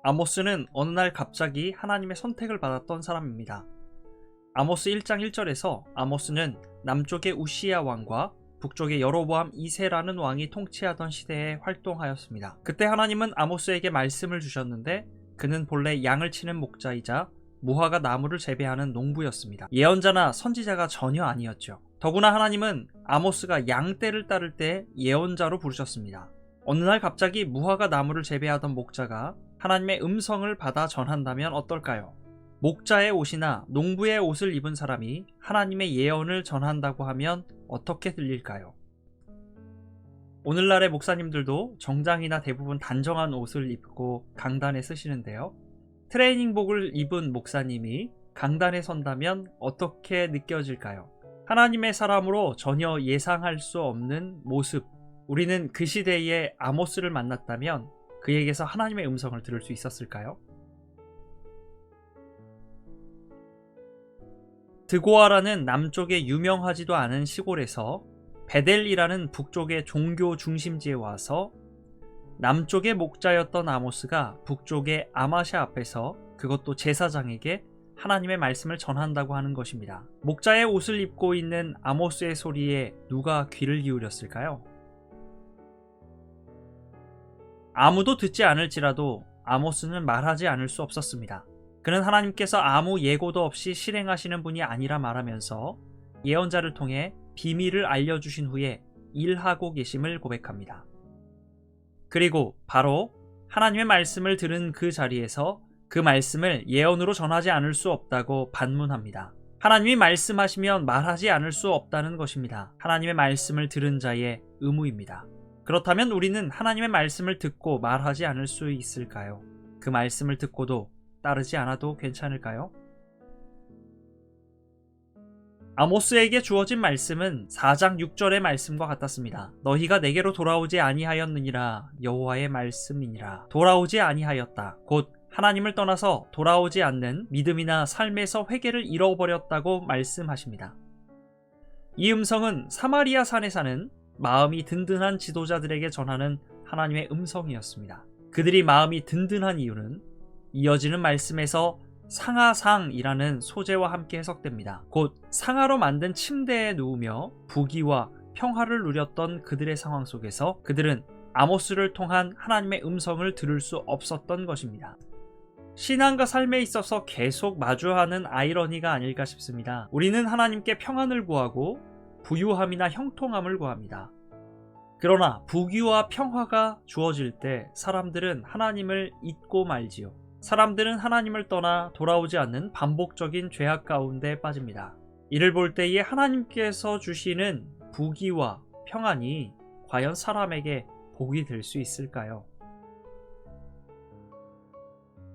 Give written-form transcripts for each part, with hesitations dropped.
아모스는 어느 날 갑자기 하나님의 선택을 받았던 사람입니다. 아모스 1장 1절에서 아모스는 남쪽의 우시야 왕과 북쪽의 여로보암 2세라는 왕이 통치하던 시대에 활동하였습니다. 그때 하나님은 아모스에게 말씀을 주셨는데 그는 본래 양을 치는 목자이자 무화과 나무를 재배하는 농부였습니다. 예언자나 선지자가 전혀 아니었죠. 더구나 하나님은 아모스가 양떼를 따를 때 예언자로 부르셨습니다. 어느 날 갑자기 무화과 나무를 재배하던 목자가 하나님의 음성을 받아 전한다면 어떨까요? 목자의 옷이나 농부의 옷을 입은 사람이 하나님의 예언을 전한다고 하면 어떻게 들릴까요? 오늘날의 목사님들도 정장이나 대부분 단정한 옷을 입고 강단에 서시는데요. 트레이닝복을 입은 목사님이 강단에 선다면 어떻게 느껴질까요? 하나님의 사람으로 전혀 예상할 수 없는 모습. 우리는 그 시대에 아모스를 만났다면 그에게서 하나님의 음성을 들을 수 있었을까요? 드고아라는 남쪽의 유명하지도 않은 시골에서 베델이라는 북쪽의 종교 중심지에 와서 남쪽의 목자였던 아모스가 북쪽의 아마샤 앞에서, 그것도 제사장에게 하나님의 말씀을 전한다고 하는 것입니다. 목자의 옷을 입고 있는 아모스의 소리에 누가 귀를 기울였을까요? 아무도 듣지 않을지라도 아모스는 말하지 않을 수 없었습니다. 그는 하나님께서 아무 예고도 없이 실행하시는 분이 아니라 말하면서 예언자를 통해 비밀을 알려주신 후에 일하고 계심을 고백합니다. 그리고 바로 하나님의 말씀을 들은 그 자리에서 그 말씀을 예언으로 전하지 않을 수 없다고 반문합니다. 하나님이 말씀하시면 말하지 않을 수 없다는 것입니다. 하나님의 말씀을 들은 자의 의무입니다. 그렇다면 우리는 하나님의 말씀을 듣고 말하지 않을 수 있을까요? 그 말씀을 듣고도 따르지 않아도 괜찮을까요? 아모스에게 주어진 말씀은 4장 6절의 말씀과 같았습니다. 너희가 내게로 돌아오지 아니하였느니라. 여호와의 말씀이니라. 돌아오지 아니하였다. 곧 하나님을 떠나서 돌아오지 않는 믿음이나 삶에서 회개를 잃어버렸다고 말씀하십니다. 이 음성은 사마리아 산에 사는 마음이 든든한 지도자들에게 전하는 하나님의 음성이었습니다. 그들이 마음이 든든한 이유는 이어지는 말씀에서 상하상이라는 소재와 함께 해석됩니다. 곧 상하로 만든 침대에 누우며 부귀와 평화를 누렸던 그들의 상황 속에서 그들은 아모스를 통한 하나님의 음성을 들을 수 없었던 것입니다. 신앙과 삶에 있어서 계속 마주하는 아이러니가 아닐까 싶습니다. 우리는 하나님께 평안을 구하고 부유함이나 형통함을 구합니다. 그러나 부귀와 평화가 주어질 때 사람들은 하나님을 잊고 말지요. 사람들은 하나님을 떠나 돌아오지 않는 반복적인 죄악 가운데 빠집니다. 이를 볼 때에 하나님께서 주시는 부귀와 평안이 과연 사람에게 복이 될 수 있을까요?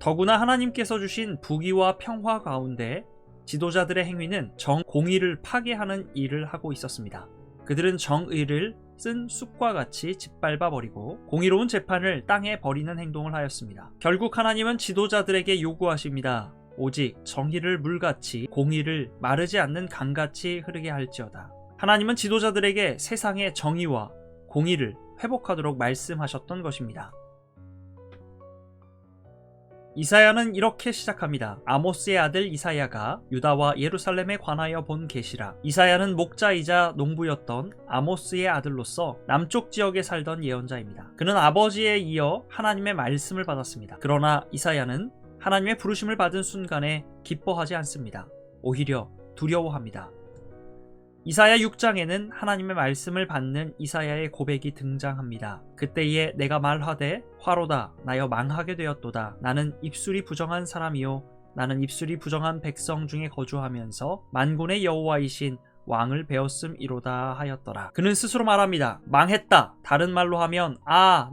더구나 하나님께서 주신 부귀와 평화 가운데 지도자들의 행위는 정공의를 파괴하는 일을 하고 있었습니다. 그들은 정의를 쓴 쑥과 같이 짓밟아버리고 공의로운 재판을 땅에 버리는 행동을 하였습니다. 결국 하나님은 지도자들에게 요구하십니다. 오직 정의를 물같이 공의를 마르지 않는 강같이 흐르게 할지어다. 하나님은 지도자들에게 세상의 정의와 공의를 회복하도록 말씀하셨던 것입니다. 이사야는 이렇게 시작합니다. 아모스의 아들 이사야가 유다와 예루살렘에 관하여 본 계시라. 이사야는 목자이자 농부였던 아모스의 아들로서 남쪽 지역에 살던 예언자입니다. 그는 아버지에 이어 하나님의 말씀을 받았습니다. 그러나 이사야는 하나님의 부르심을 받은 순간에 기뻐하지 않습니다. 오히려 두려워합니다. 이사야 6장에는 하나님의 말씀을 받는 이사야의 고백이 등장합니다. 그때에 내가 말하되 화로다 나여 망하게 되었도다. 나는 입술이 부정한 사람이요 나는 입술이 부정한 백성 중에 거주하면서 만군의 여호와이신 왕을 배웠음이로다 하였더라. 그는 스스로 말합니다. 망했다. 다른 말로 하면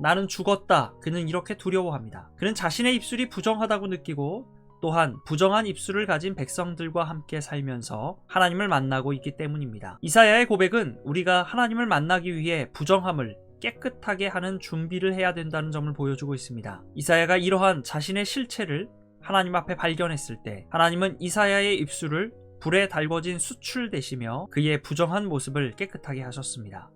나는 죽었다. 그는 이렇게 두려워합니다. 그는 자신의 입술이 부정하다고 느끼고 또한 부정한 입술을 가진 백성들과 함께 살면서 하나님을 만나고 있기 때문입니다. 이사야의 고백은 우리가 하나님을 만나기 위해 부정함을 깨끗하게 하는 준비를 해야 된다는 점을 보여주고 있습니다. 이사야가 이러한 자신의 실체를 하나님 앞에 발견했을 때 하나님은 이사야의 입술을 불에 달궈진 수출 되시며 그의 부정한 모습을 깨끗하게 하셨습니다.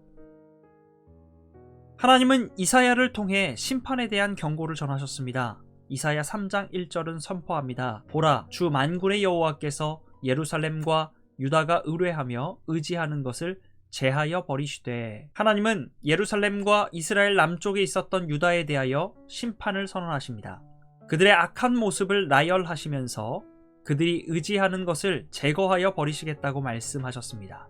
하나님은 이사야를 통해 심판에 대한 경고를 전하셨습니다. 이사야 3장 1절은 선포합니다. 보라, 주 만군의 여호와께서 예루살렘과 유다가 의뢰하며 의지하는 것을 제하여 버리시되. 하나님은 예루살렘과 이스라엘 남쪽에 있었던 유다에 대하여 심판을 선언하십니다. 그들의 악한 모습을 나열하시면서 그들이 의지하는 것을 제거하여 버리시겠다고 말씀하셨습니다.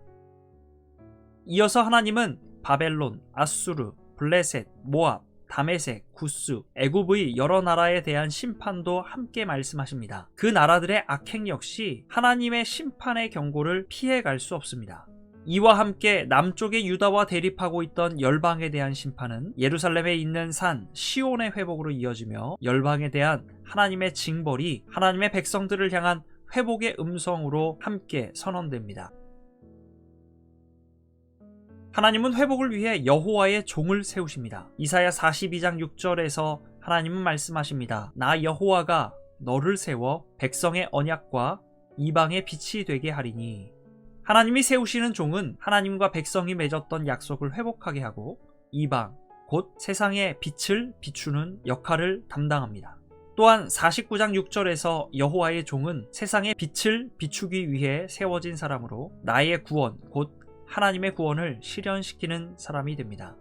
이어서 하나님은 바벨론, 아수르, 블레셋, 모압, 다메섹, 구스, 애굽의 여러 나라에 대한 심판도 함께 말씀하십니다. 그 나라들의 악행 역시 하나님의 심판의 경고를 피해갈 수 없습니다. 이와 함께 남쪽의 유다와 대립하고 있던 열방에 대한 심판은 예루살렘에 있는 산 시온의 회복으로 이어지며, 열방에 대한 하나님의 징벌이 하나님의 백성들을 향한 회복의 음성으로 함께 선언됩니다. 하나님은 회복을 위해 여호와의 종을 세우십니다. 이사야 42장 6절에서 하나님은 말씀하십니다. 나 여호와가 너를 세워 백성의 언약과 이방의 빛이 되게 하리니. 하나님이 세우시는 종은 하나님과 백성이 맺었던 약속을 회복하게 하고 이방, 곧 세상의 빛을 비추는 역할을 담당합니다. 또한 49장 6절에서 여호와의 종은 세상의 빛을 비추기 위해 세워진 사람으로 나의 구원, 곧 하나님의 구원을 실현시키는 사람이 됩니다.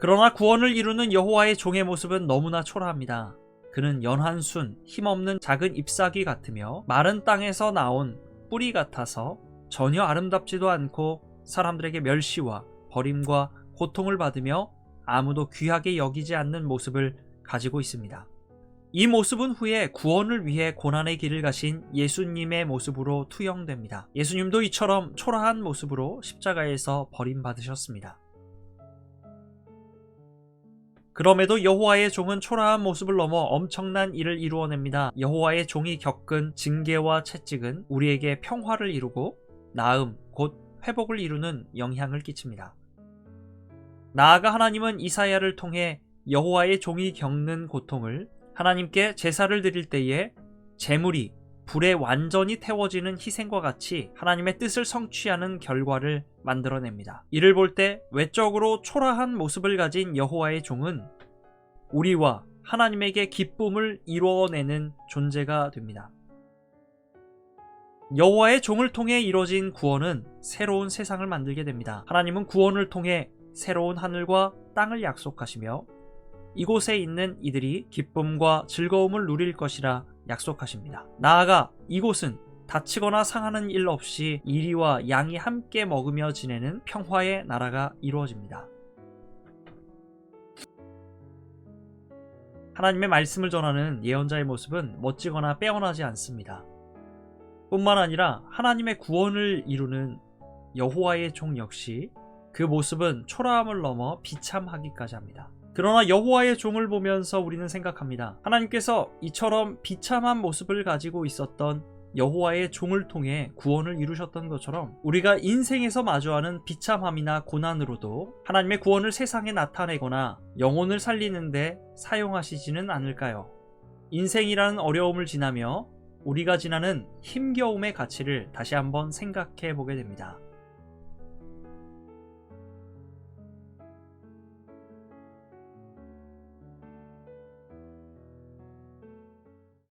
그러나 구원을 이루는 여호와의 종의 모습은 너무나 초라합니다. 그는 연한 순, 힘없는 작은 잎사귀 같으며 마른 땅에서 나온 뿌리 같아서 전혀 아름답지도 않고 사람들에게 멸시와 버림과 고통을 받으며 아무도 귀하게 여기지 않는 모습을 가지고 있습니다. 이 모습은 후에 구원을 위해 고난의 길을 가신 예수님의 모습으로 투영됩니다. 예수님도 이처럼 초라한 모습으로 십자가에서 버림받으셨습니다. 그럼에도 여호와의 종은 초라한 모습을 넘어 엄청난 일을 이루어냅니다. 여호와의 종이 겪은 징계와 채찍은 우리에게 평화를 이루고 나음, 곧 회복을 이루는 영향을 끼칩니다. 나아가 하나님은 이사야를 통해 여호와의 종이 겪는 고통을 하나님께 제사를 드릴 때에 제물이 불에 완전히 태워지는 희생과 같이 하나님의 뜻을 성취하는 결과를 만들어냅니다. 이를 볼 때 외적으로 초라한 모습을 가진 여호와의 종은 우리와 하나님에게 기쁨을 이루어내는 존재가 됩니다. 여호와의 종을 통해 이루어진 구원은 새로운 세상을 만들게 됩니다. 하나님은 구원을 통해 새로운 하늘과 땅을 약속하시며 이곳에 있는 이들이 기쁨과 즐거움을 누릴 것이라 약속하십니다. 나아가 이곳은 다치거나 상하는 일 없이 이리와 양이 함께 먹으며 지내는 평화의 나라가 이루어집니다. 하나님의 말씀을 전하는 예언자의 모습은 멋지거나 빼어나지 않습니다. 뿐만 아니라 하나님의 구원을 이루는 여호와의 종 역시 그 모습은 초라함을 넘어 비참하기까지 합니다. 그러나 여호와의 종을 보면서 우리는 생각합니다. 하나님께서 이처럼 비참한 모습을 가지고 있었던 여호와의 종을 통해 구원을 이루셨던 것처럼 우리가 인생에서 마주하는 비참함이나 고난으로도 하나님의 구원을 세상에 나타내거나 영혼을 살리는 데 사용하시지는 않을까요? 인생이라는 어려움을 지나며 우리가 지나는 힘겨움의 가치를 다시 한번 생각해 보게 됩니다.